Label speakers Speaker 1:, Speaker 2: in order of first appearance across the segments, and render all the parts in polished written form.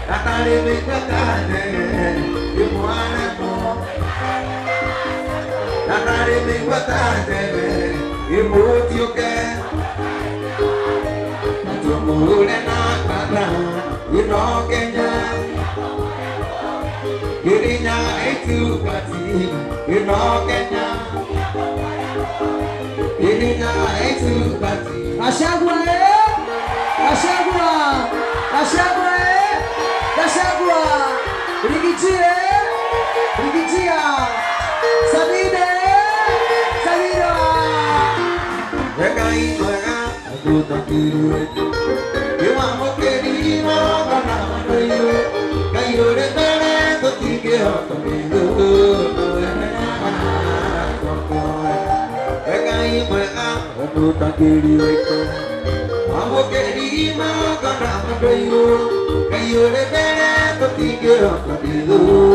Speaker 1: Natale mi guardate, io muore Mutioke Tumule Nakana Ino Kenya Kirinya Itu Kati Ino Kenya Kirinya Itu Kati
Speaker 2: Ashagwa Ashagwa Ashagwa Ashagwa Rigichie Rigichia Sabine Sabira
Speaker 1: Rekai Mara Aku tak kira Iwa Mokeri Mara Kayu Kayu Retane Totige Hotomilu Rekai Mara Aku tak kira Mokeri Mara Kayu Kayu Retane Totige Hotomilu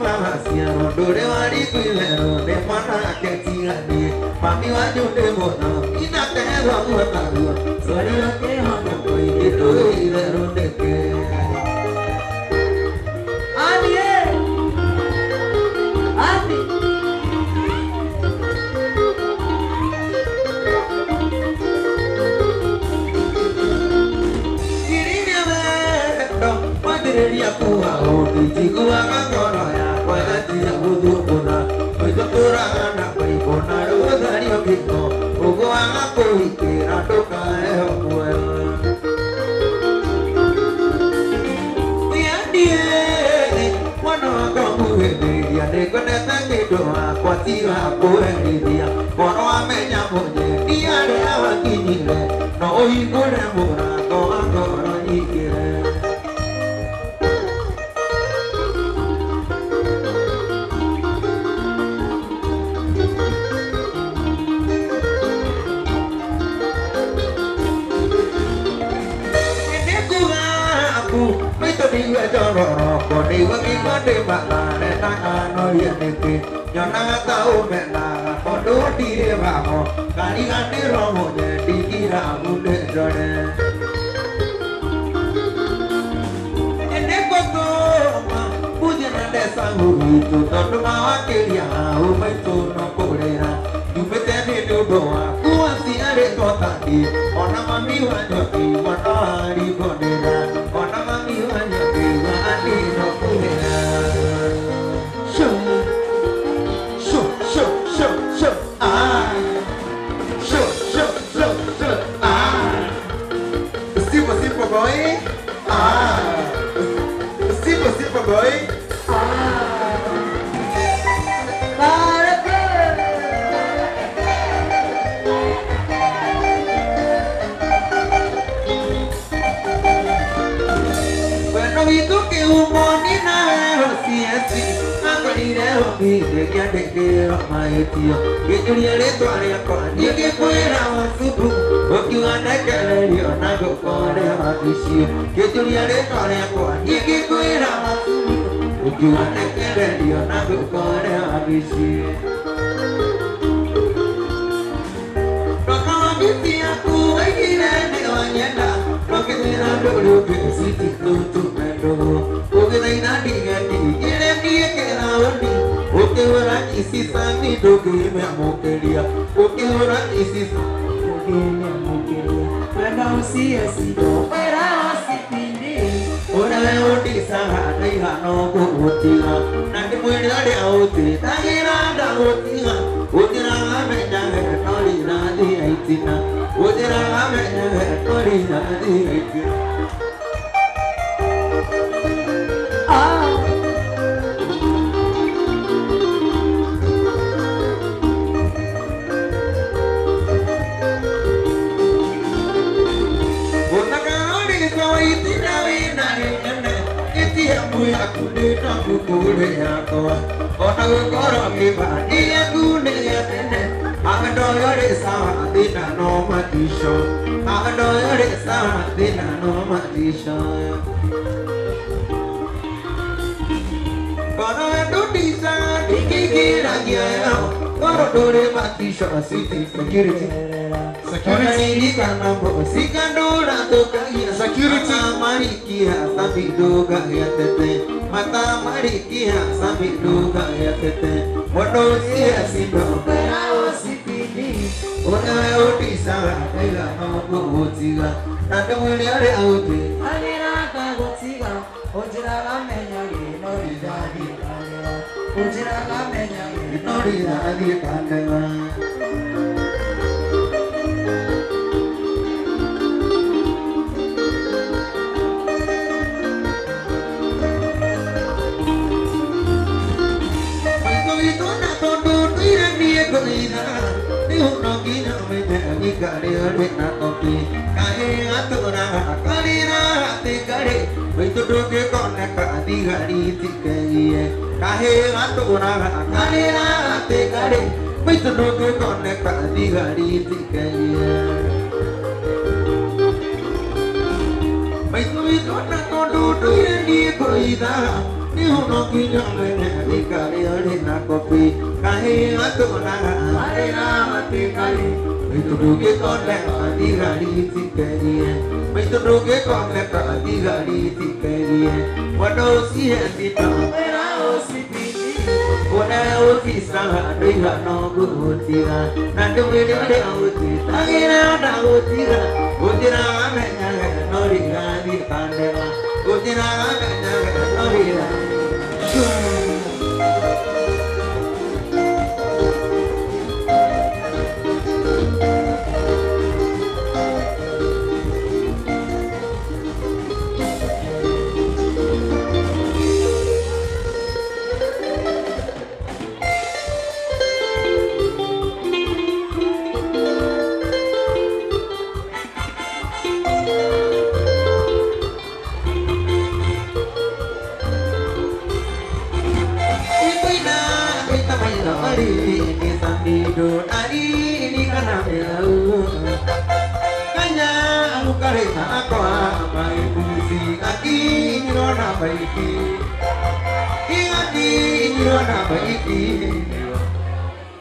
Speaker 1: mahasia dore wari kuilero de mana ketingani mami waju de mona ina tero mataru sori ke hamo koi itu ilero deke
Speaker 2: Adi
Speaker 1: dia kuwa odi jikuwa kangoro ya kwa dia budu kuna kuitora na pai kona ro dari okiko ugo anga kuikira toka eho kuwa dia wana kamu dia de kona tangi doa kwa tira kuwa dia kono amenya monye dia de awakini no ikure mura ko angoro ikire còn đi với cái vấn đề bạn là để ta nói hiện được thì nhỏ na tao mẹ là còn đố đi để vào cả đi ăn đi rồi một nhà đi đi ra cũng để rồi nè em đến có tô mà bây giờ nó để sang hụi tụi tao nó máu cái gì à mấy tụi nó cố đây là dù biết thế thì đâu đồ à cú ăn gì ở đây có ta đi còn nó mà mi hoa nhọt thì còn nó đi còn đây là còn nó mà mi hoa nhọt thì đi nó cũng thế là shoo shoo shoo shoo shoo ah shoo shoo shoo shoo ah simple boy ah simple boy đi để nghe để kia mai kia cái chuyện này để tòa này còn những cái quê nào sụp đổ bất cứ anh ấy kể lại điều này cũng có để mà đi xìu cái chuyện này để tòa này còn những cái quê nào sụp đổ bất cứ anh ấy kể lại điều này cũng có để mà đi xìu rồi kalau biết aku ấy khi này để mà nhớ là rồi cái gì nào đâu được cái gì thì tôi mày đâu cái này nó đi cái gì cái này đi cái nào đi oke ora isi sami doge me amokelia oke ora isi doge me amokelia wana usi asido era asipindi ora le oti sanga dai hano ko otiga nandi muide ade auti tagira da otiga otira me jange tori na di aitina otira me jange tori na di aitina aku ni aku kule aku orang orang ni bani aku ni atene aku doyo de sama dina no matisho aku doyo de sama dina no matisho kono edu disa dikikira dia kono dore matisho city security security karena bosi kandura to kaya security mari kia tapi doga ya tete mata mari kia tapi doga ya tete bodo sia sido perao sipini ona oti sala kaya no botiga nada mulya re auti alira ka botiga ojira la menya no ridadi kalewa ojira la menya no ridadi kalewa kare ore na topi kae atura kare na te kare wei to doge kone ka di gari tikaiye kae atura kare na te kare wei to doge kone ka di gari tikaiye wei to na to du du ni koida uno kinya mene ikari ori na kopi kahi atu na are na mati kali itu duge konle adi gali tikeriye itu duge konle adi gali tikeriye wado si edita era o si piti ona o kisa adi no gutira nandu bede ade o tita agira da o tira amenya no ringadi kandela Ujina amenya no ringadi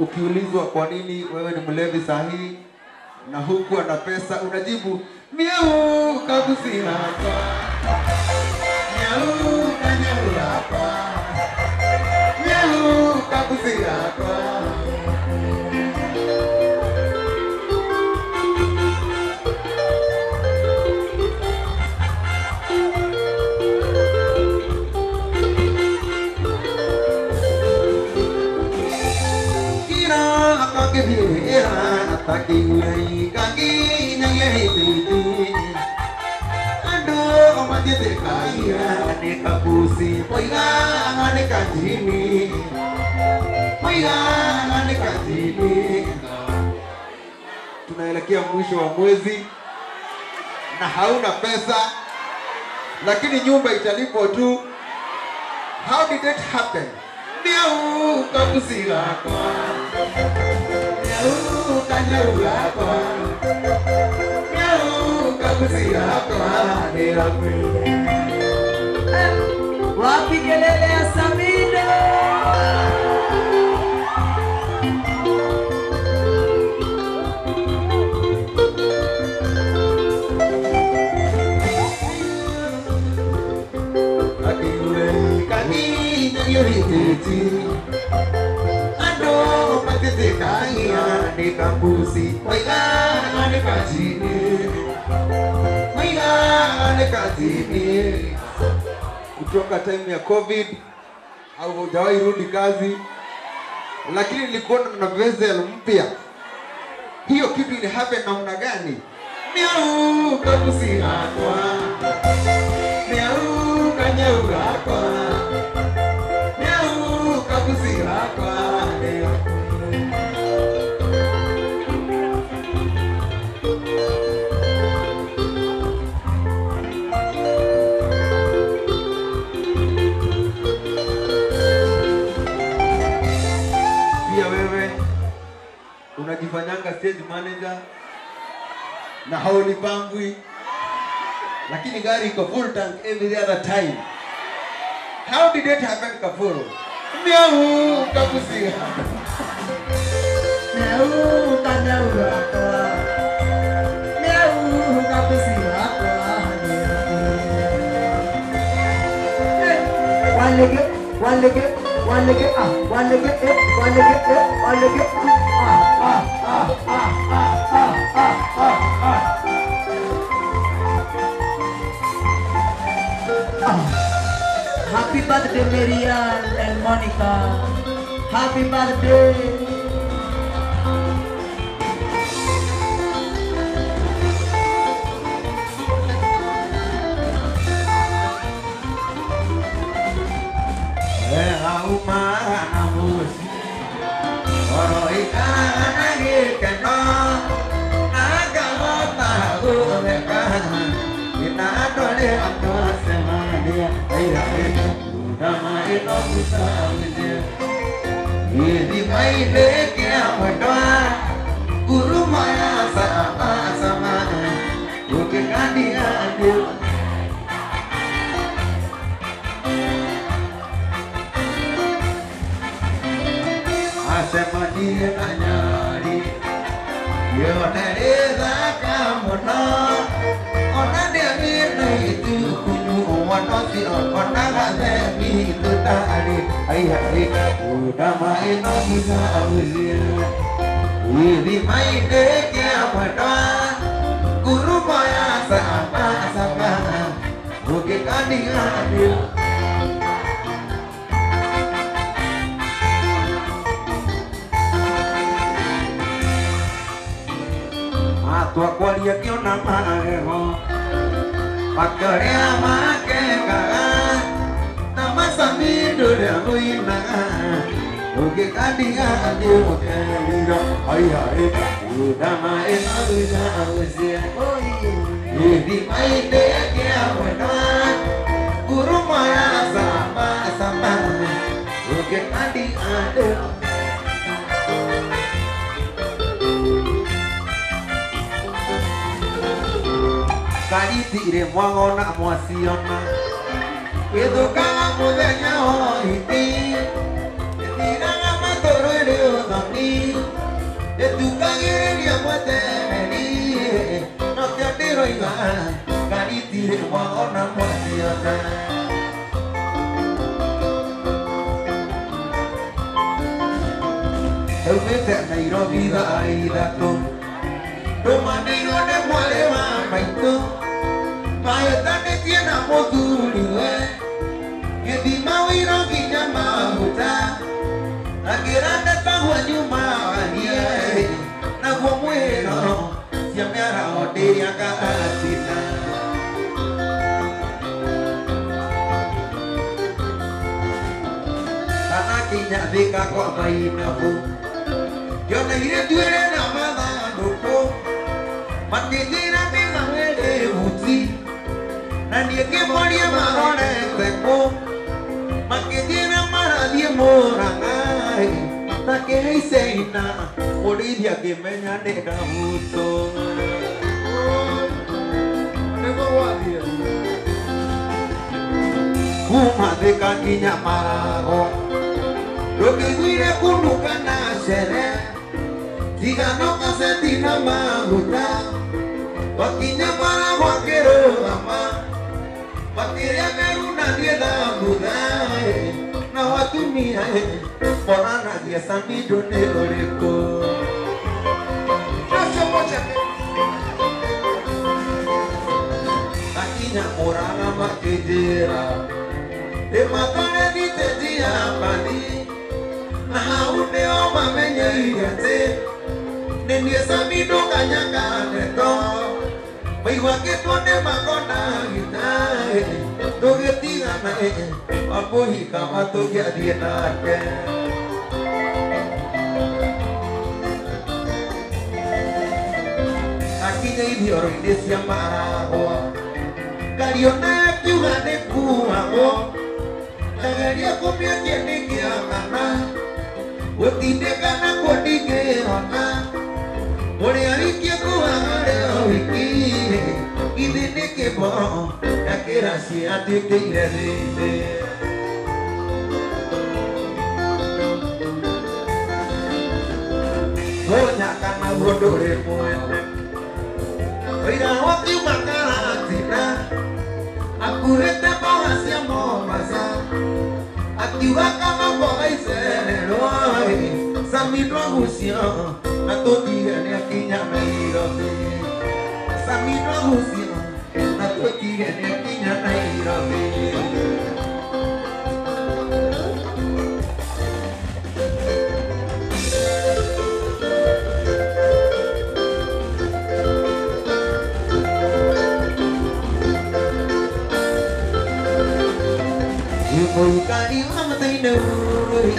Speaker 1: Ukiulizwa kwa nini wewe ni mlevi sahihi na huku ana pesa, unajibu miau kabusi hapa, miau kanyau hapa, miau kabusi hapa. Kaki ulai kaki nyai titi, aduh mati terkaya ane kapusi, poiga ane kajini, poiga ane kajini. Tunaelekea mwisho wa mwezi na hauna pesa, lakini nyumba italipwa tu. How did it happen? Miau kapusi lako. Kanyau hapa, miau kabusi hapa,
Speaker 2: wapi kelele ya Samido?
Speaker 1: Kaki nyeri titi. Kaya ni kambusi, moiga ni kajini, moiga ni kajini. Kutoka time ya COVID, haujawahi rudi kazi, lakini nilikuona na vessel mpya. Hiyo kitu ili happen namna gani? Miau kambusi hapa, miau kanyau hapa, miau kambusi hapa. Unajifanyanga stage manager na haulipangwi, lakini gari iko full tank every other time. How did it happen, Kafuro? Miau kabusi hapa, miau kanyau hapa, miau kabusi hapa.
Speaker 2: One leg, one leg, one leg, one leg, one leg, one leg. Happy birthday, Marian and Monica. Happy birthday.
Speaker 1: Ini mai leke amadwa guru maya sama sama buke kandia adil mandi nanyari yo nereza kamono ona dia mina itu kumu ono si ona gade itu tadi ai udah main bisa awil ini main dek ya pada guru maya sama sama bukit adil adil tua cualia que una marejo pakaria make kaga nama sami dure ruina oke kadia dio keliro ai ai udah main uja usia di mai de que awena guru maya sama sama oke kadia dio kali tire mwangona mwasiona edo kama mudenya hoiti tira kama torere odoni edu kagere ni amwateni no te atiro iga kali tire mwangona mwasiona eubete Nairobi da aidako Romanero de Molewa Maito Mayotane tiena motuliwe Yedima wiro kinyama huta Akiranda tangwa nyuma waniye Na kumwero Siamera hodi ya kaasina Kana kinya vika kwa mainafu Yona hire tuere na madhanuko Makijira mina wele uti Nandie kemoria marone teko Makijira maradie morangai Take heiseina Moridia kemenya nega uto Nego wadia Kuma de kanginya marago Roke guire kunuka na shere Tigano kasetina maguta Wakinya para wakero ama Wakiria meruna dieda budai Na watumia Porana dia samido ne oreko Nasa mocha Wakinya morana makejera Ematone dite dia padi Na haune oma menye iyate Nendie samido kanyanga neto Baiwa que tuane magona gitae Toge tiga na Apohi kama toge adiena ke Aquí ne idioro indesia maragoa Kariona kiuga ne kuago Lagaria kopia kiene kia kana Wetinde kana kodike ona Ore arikia kuhare wiki Idene ke bo Akira si atike irede Gonya kana bodore muende Oira wati makara tina Akurete bawa siya mo masa Akiwa kama boga isereroi Samidwa husya Natotire akinya Nairobi Samidwa husya Natotire akinya Nairobi Mukari amatai nuri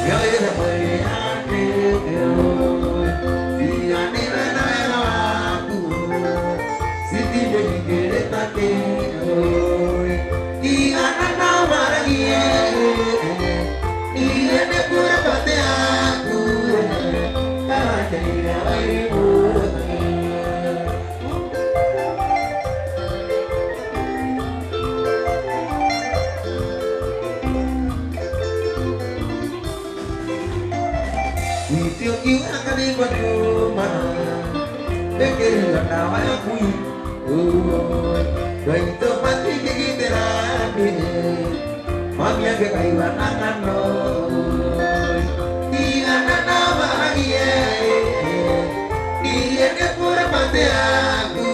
Speaker 1: ya era mai ane dia ni na aku siti degi gere take dia na maragie dia ne pura pate aku kate ai Video you akan dibuat Dekir ganda wayang kui Dari tempat gigi terapi Mami yang kekaiwan akan roy Dia nana bahagia Dia pura mati aku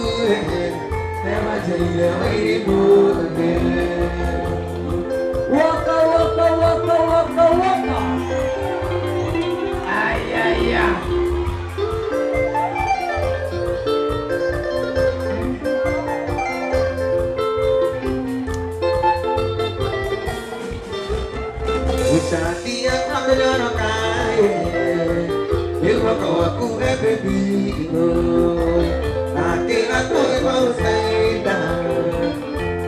Speaker 1: Lewat jadi lewat ibu
Speaker 2: Waka waka waka waka waka.
Speaker 1: Ayah. Usah dia ambil kaya, ilmu kau aku baby, hati aku mau sedang,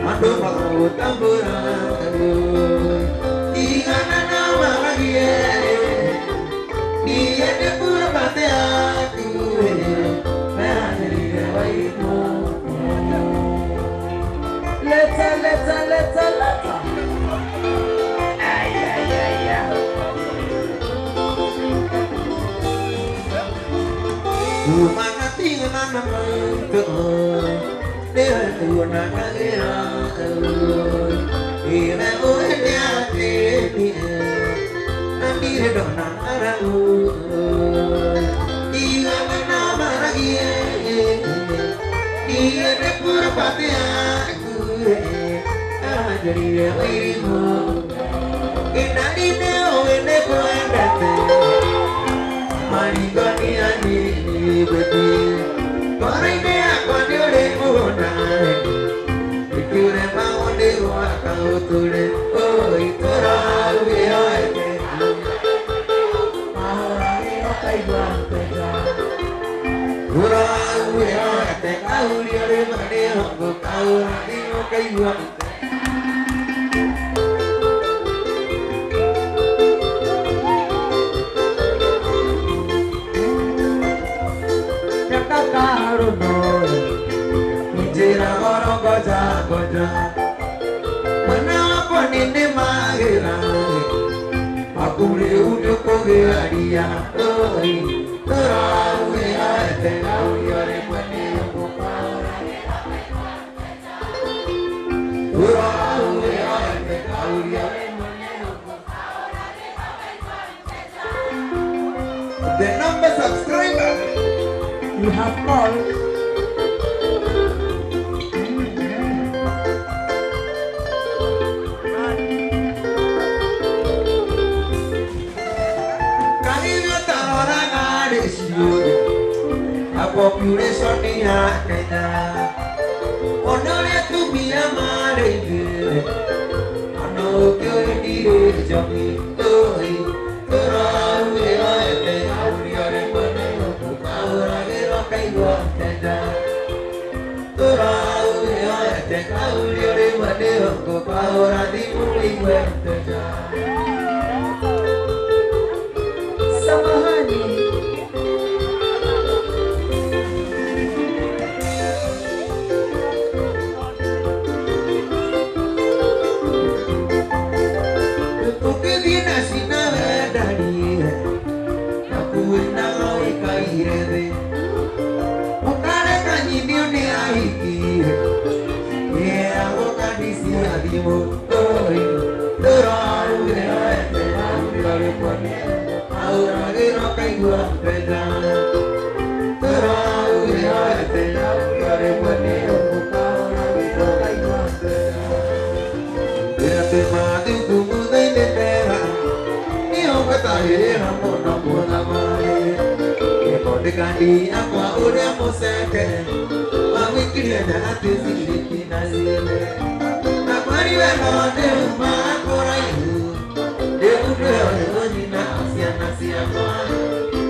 Speaker 1: aduh mau tamburan, dia nama lagi, dia pura mati aku, nanti dia waimu.
Speaker 2: Leta.
Speaker 1: Mana tinggal nama itu, dia tu nak kaya, ini dia dia, nanti dia dona arahu, tinggal nama lagi, dia pura pati aku, jadi dia ibu, ini dia kuat Mari gani ani beti, kore ne akone ore monai, ikure mau de wa kau tule, oi tora uye aite,
Speaker 2: Ahora no caigo teja.
Speaker 1: tora uye aite, kau liore mane hongo kau ni no kaiwa. Jira goro goja mana apa nene magira aku reudu koge adia oi terau ya terau yore mane terau ya terau yore the number subscriber
Speaker 2: You have called. Population niya kaya onore tu biya mare ano kyo dire jami toi torau e aete auriare mane ko kaura ge ro kai go tenda torau e aete auriare mane ko kaura di muli go tenda Samahani.
Speaker 1: Kandi apa udah mau seke, mami kiri ada hati sini nasile. Nak mari weno de rumah korai, de udah ni nasia apa.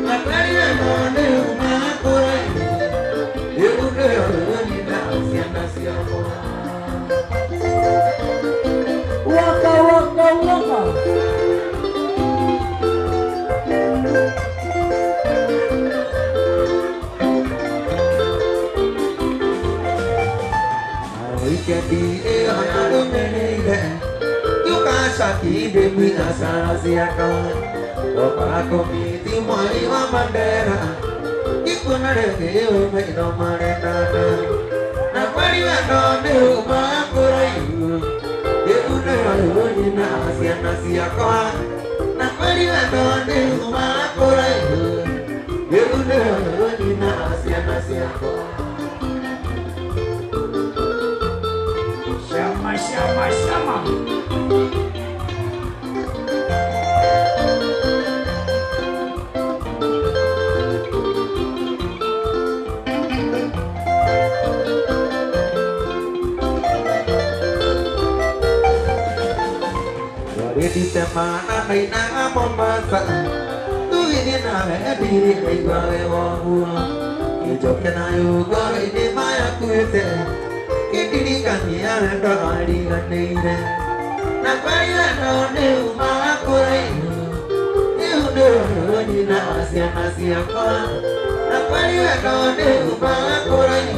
Speaker 1: Nak mari weno de rumah korai, de udah ni nasia apa.
Speaker 2: Waka waka waka.
Speaker 1: Jadi ayah menega, juga sakit demi asal siakan. Para komiti mwali wa bandera Ikuna deke ume no marenana Na kwari wendo ni umakurayu Ikuna yoni na asia nasia kwa Na kwari wendo ni umakurayu Ikuna yoni na asia nasia kwa
Speaker 2: Shama shama shama
Speaker 1: Di temana nay na Mombasa tu ini na diri kay bawa Ijo kenayo gori ni maya kuete Kidiri kanya ndo ali ganire Na kwaya no ne uma kurai Ni undo ni na asia kwa Na kwaya no ne uma kurai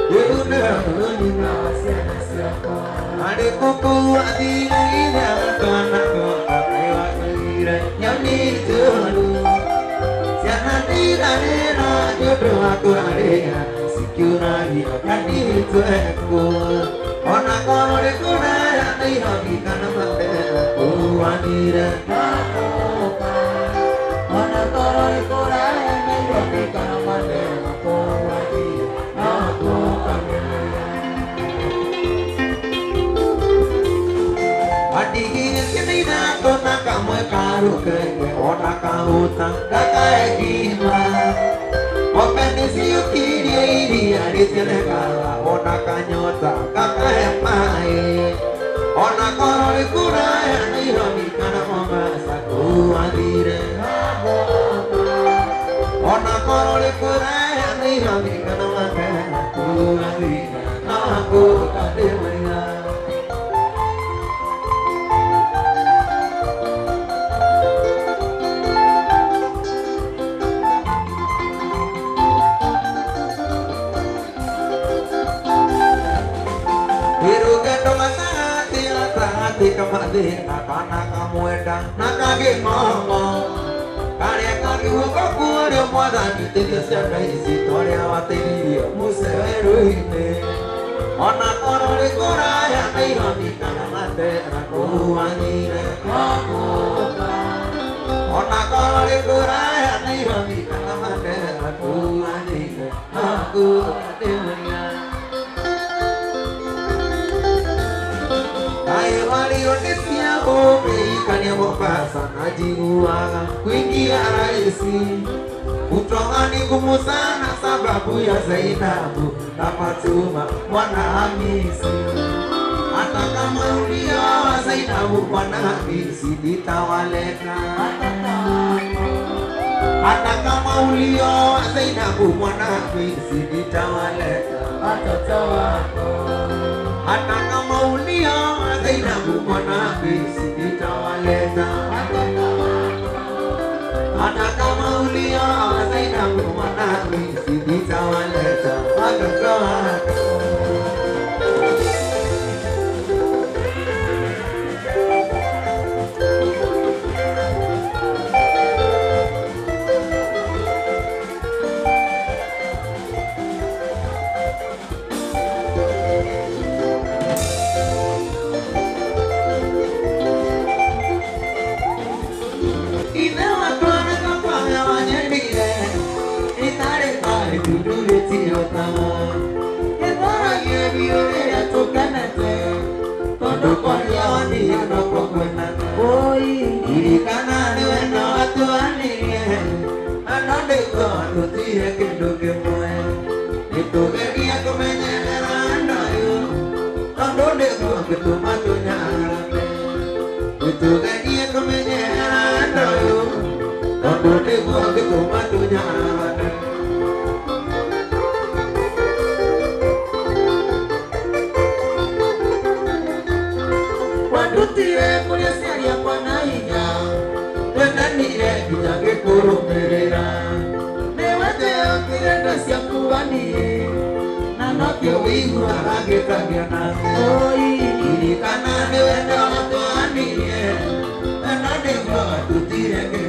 Speaker 1: Ni undo ni na asia kwa Ade kuku adi ina kana ko ayo akira nyani tulu siana tira na jodo aku area sikura ni akani tueko ona kono de kuna ai habi kana mate ku anira ona kono de kuna ai habi kana mate ku anira aku Adigin kinina to nakamwe karuke ona kauta kakaekima Openesi ukiri iri aritene kala ona kanyota kakaemae Ona korore kuraya nairobi kana Mombasa kuadire Ona korore kuraya nairobi kana Mombasa kuadire Aku kademaya Kamade nakana kamuenda nakage mama kare kage huko kuore mwada nitese kaisi tore awatiri museruine ona korore koraya nairami kana mate rakuanire ona korore koraya nairami kana mate rakuanire aku atemanya Wali onesia ome ikanya Mombasa najiruaga kuingia raisi Utongani gumu sana sababu ya Zainabu na Fatuma mwana Hamisi Hata kama ulioa Zainabu mwana Hamisi nitawaleta Hata kama ulioa Zainabu mwana Hamisi nitawaleta watoto wako Hata kama ulioa Zainabu mwana Hamisi nitawaleta Hata kama ulioa Zainabu mwana Hamisi nitawaleta watoto wako Ini karena dewa tuani, karena dewa tu tidak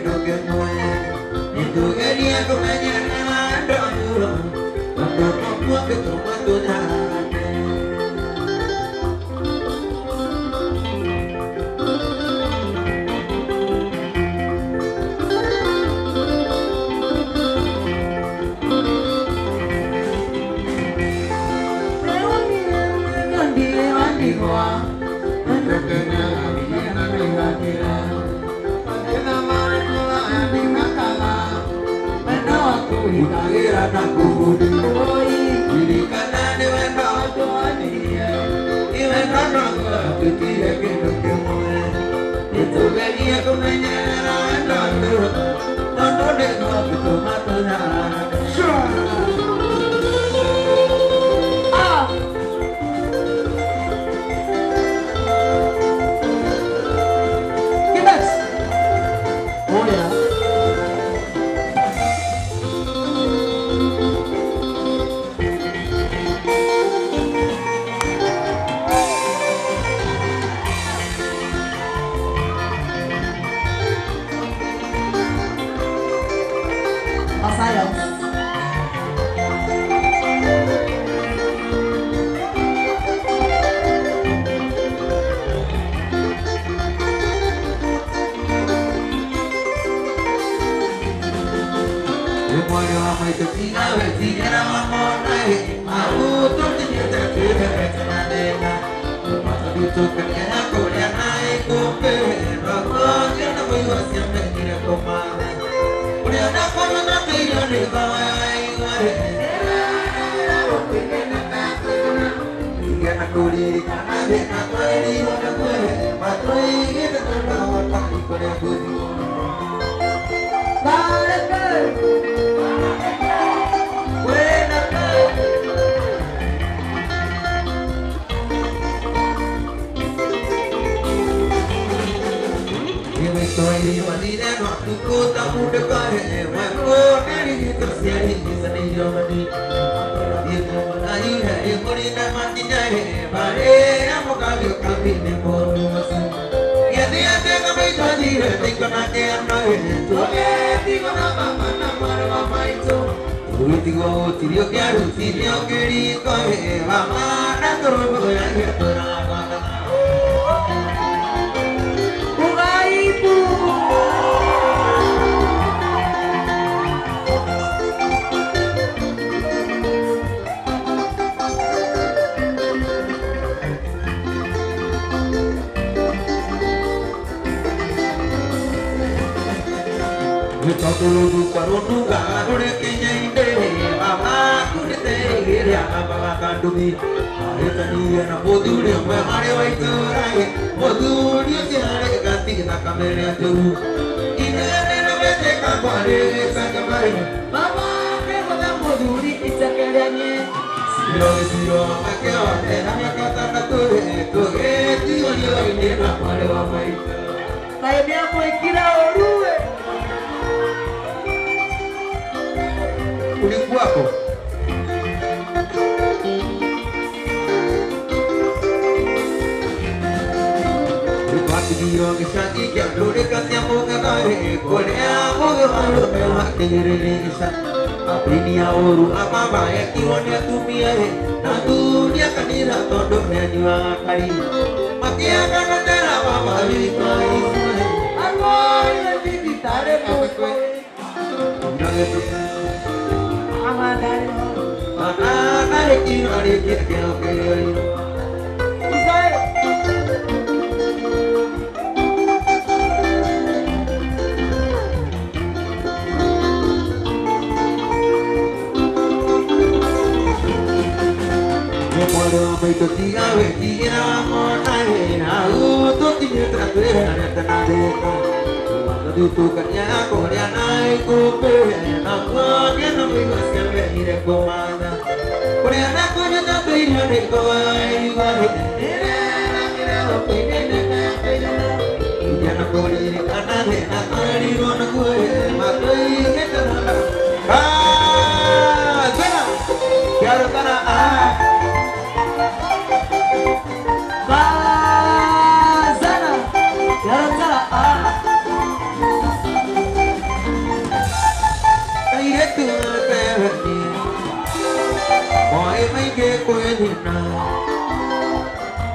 Speaker 1: na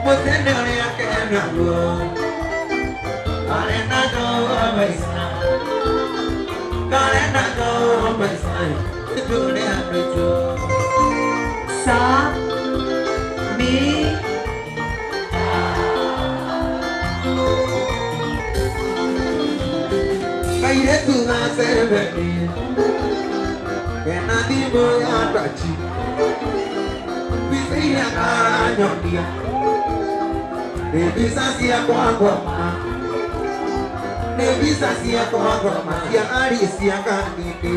Speaker 1: Mutende ya kena go Karena go baisa Karena go baisa Itu dia lucu
Speaker 2: Sa Mi
Speaker 1: Kaire tu ngasebeni Kena di moya tachi Bisi ya karanyonia Nebisa siya kwa ngoma Nebisa siya kwa ngoma Siya ari siya kanini